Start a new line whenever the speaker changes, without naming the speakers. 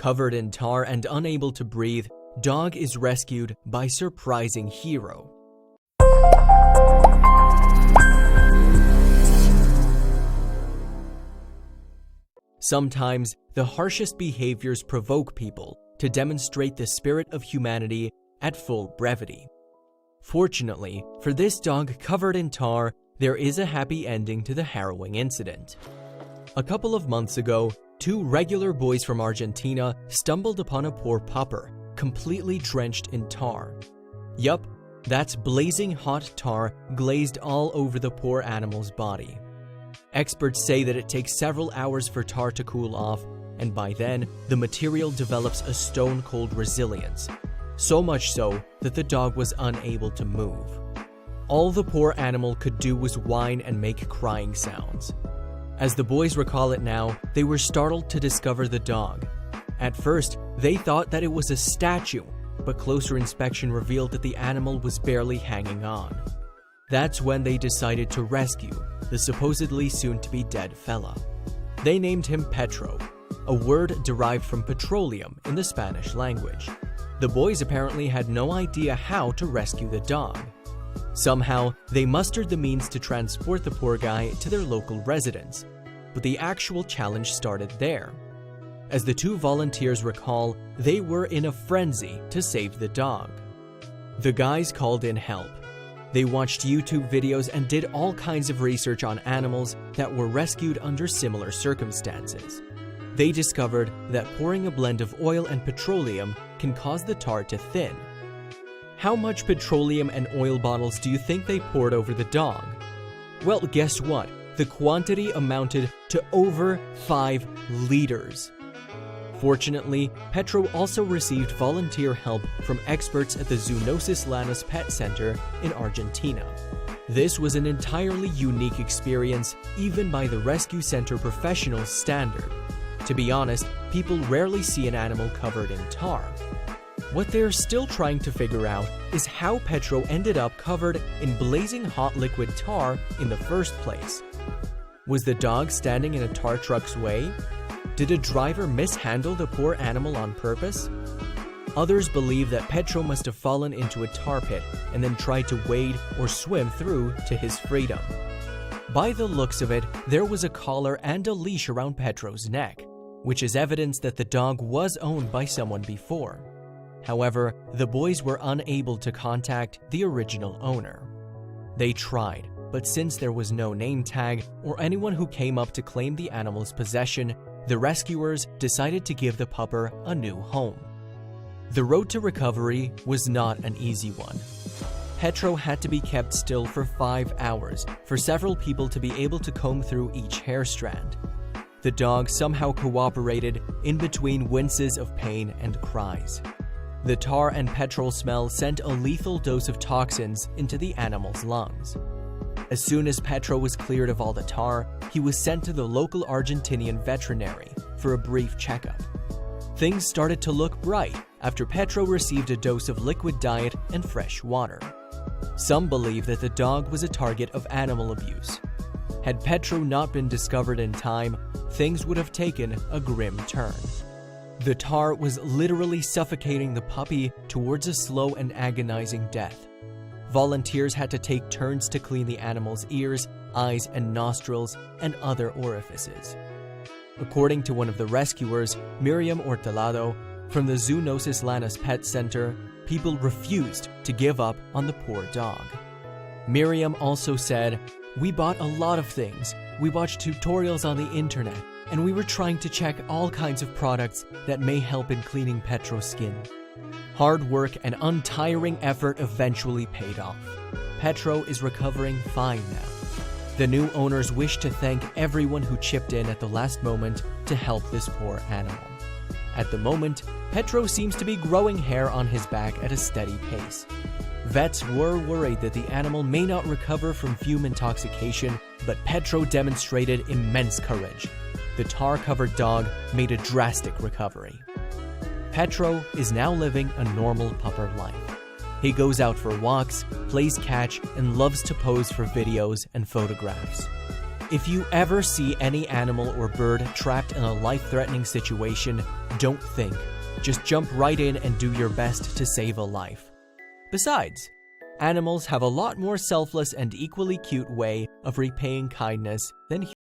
Covered in tar and unable to breathe, dog is rescued by surprising hero. Sometimes, the harshest behaviors provoke people to demonstrate the spirit of humanity at full brevity. Fortunately, for this dog covered in tar, there is a happy ending to the harrowing incident. A couple of months ago, two regular boys from Argentina stumbled upon a poor pupper, completely drenched in tar. Yup, that's blazing hot tar glazed all over the poor animal's body. Experts say that it takes several hours for tar to cool off, and by then, the material develops a stone-cold resilience. So much so that the dog was unable to move. All the poor animal could do was whine and make crying sounds. As the boys recall it now, they were startled to discover the dog. At first, they thought that it was a statue, but closer inspection revealed that the animal was barely hanging on. That's when they decided to rescue the supposedly soon-to-be dead fella. They named him Petro, a word derived from petroleum in the Spanish language. The boys apparently had no idea how to rescue the dog. Somehow, they mustered the means to transport the poor guy to their local residence, but the actual challenge started there. As the two volunteers recall, they were in a frenzy to save the dog. The guys called in help. They watched YouTube videos and did all kinds of research on animals that were rescued under similar circumstances. They discovered that pouring a blend of oil and petroleum can cause the tar to thin. How much petroleum and oil bottles do you think they poured over the dog? Well, guess what? The quantity amounted to over 5 liters. Fortunately, Petro also received volunteer help from experts at the Zoonosis Lanus Pet Center in Argentina. This was an entirely unique experience, even by the rescue center professionals' standard. To be honest, people rarely see an animal covered in tar. What they're still trying to figure out is how Petro ended up covered in blazing hot liquid tar in the first place. Was the dog standing in a tar truck's way? Did a driver mishandle the poor animal on purpose? Others believe that Petro must have fallen into a tar pit and then tried to wade or swim through to his freedom. By the looks of it, there was a collar and a leash around Petro's neck, which is evidence that the dog was owned by someone before. However, the boys were unable to contact the original owner. They tried, but since there was no name tag or anyone who came up to claim the animal's possession, the rescuers decided to give the pupper a new home. The road to recovery was not an easy one. Petro had to be kept still for 5 hours for several people to be able to comb through each hair strand. The dog somehow cooperated in between winces of pain and cries. The tar and petrol smell sent a lethal dose of toxins into the animal's lungs. As soon as Petro was cleared of all the tar, he was sent to the local Argentinian veterinary for a brief checkup. Things started to look bright after Petro received a dose of liquid diet and fresh water. Some believe that the dog was a target of animal abuse. Had Petro not been discovered in time, things would have taken a grim turn. The tar was literally suffocating the puppy towards a slow and agonizing death. Volunteers had to take turns to clean the animal's ears, eyes, and nostrils, and other orifices. According to one of the rescuers, Miriam Hortelado, from the Zoonosis Lanus Pet Center, people refused to give up on the poor dog. Miriam also said, "We bought a lot of things. We watched tutorials on the internet, and we were trying to check all kinds of products that may help in cleaning Petro's skin." Hard work and untiring effort eventually paid off. Petro is recovering fine now. The new owners wish to thank everyone who chipped in at the last moment to help this poor animal. At the moment, Petro seems to be growing hair on his back at a steady pace. Vets were worried that the animal may not recover from fume intoxication, but Petro demonstrated immense courage. The tar-covered dog made a drastic recovery. Petro is now living a normal pupper life. He goes out for walks, plays catch, and loves to pose for videos and photographs. If you ever see any animal or bird trapped in a life-threatening situation, don't think. Just jump right in and do your best to save a life. Besides, animals have a lot more selfless and equally cute way of repaying kindness than humans.